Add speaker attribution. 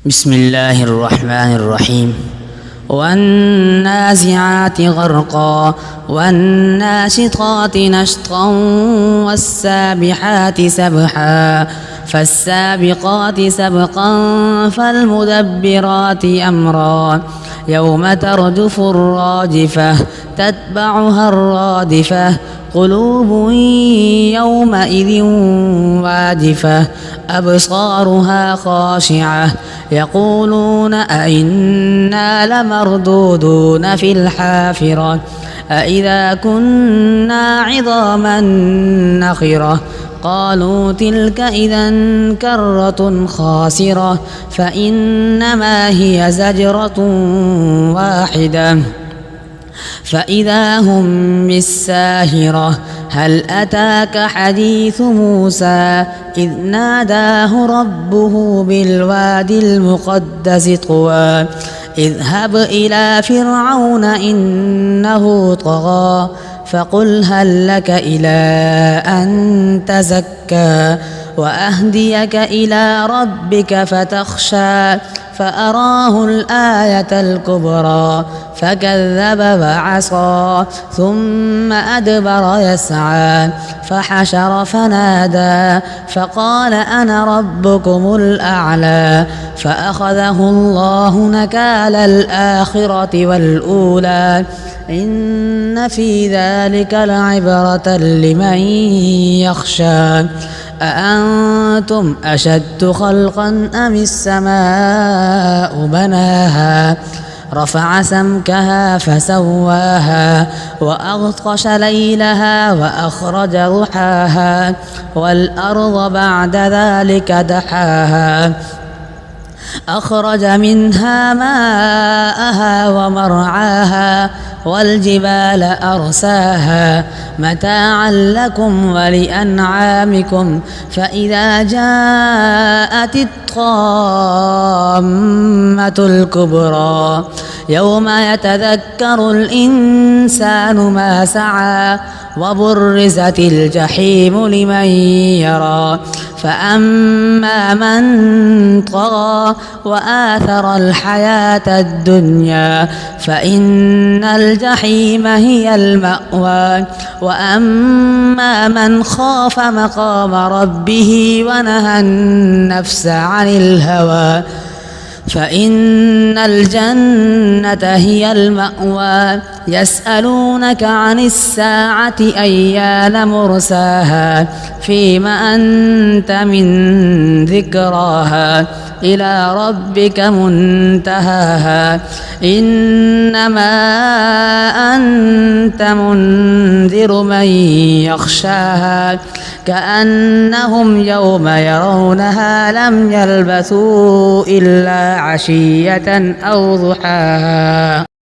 Speaker 1: بسم الله الرحمن الرحيم. والنازعات غرقا والناشطات نشطا والسابحات سبحا فالسابقات سبقا فالمدبرات أمرا يوم ترجف الراجفة تتبعها الرادفة قلوب يومئذ واجفة أبصارها خاشعة يقولون أئنا لمردودون في الحافرة أئذا كنا عظاما نخرة قالوا تلك إذا كرة خاسرة فإنما هي زجرة واحدة فإذا هم بالساهرة هل أتاك حديث موسى إذ ناداه ربه بالوادي المقدس طوى اذهب إلى فرعون إنه طغى فقل هل لك إلى أن تزكى وأهديك إلى ربك فتخشى فأراه الآية الكبرى فكذب وعصى ثم أدبر يسعى فحشر فنادى فقال أنا ربكم الأعلى فأخذه الله نكال الآخرة والأولى إن في ذلك لعبرة لمن يخشى أأنتم أشد خلقا أم السماء بناها رفع سمكها فسواها وأغطش ليلها وأخرج ضحاها والأرض بعد ذلك دحاها أخرج منها ماءها ومرعاها والجبال أرساها متاعا لكم ولأنعامكم فإذا جاءت الطامة الكبرى يوم يتذكر الإنسان ما سعى وبرزت الجحيم لمن يرى فأما من طغى وآثر الحياة الدنيا فإن الجحيم هي المأوى وأما من خاف مقام ربه ونهى النفس عن الهوى فإن الجنة هي المأوى يسألونك عن الساعة أيان مرساها فيم أنت من ذكراها إلى ربك منتهاها إنما أنت منذر من يخشاها كأنهم يوم يرونها لم يلبثوا إلا عشية أو ضحاها.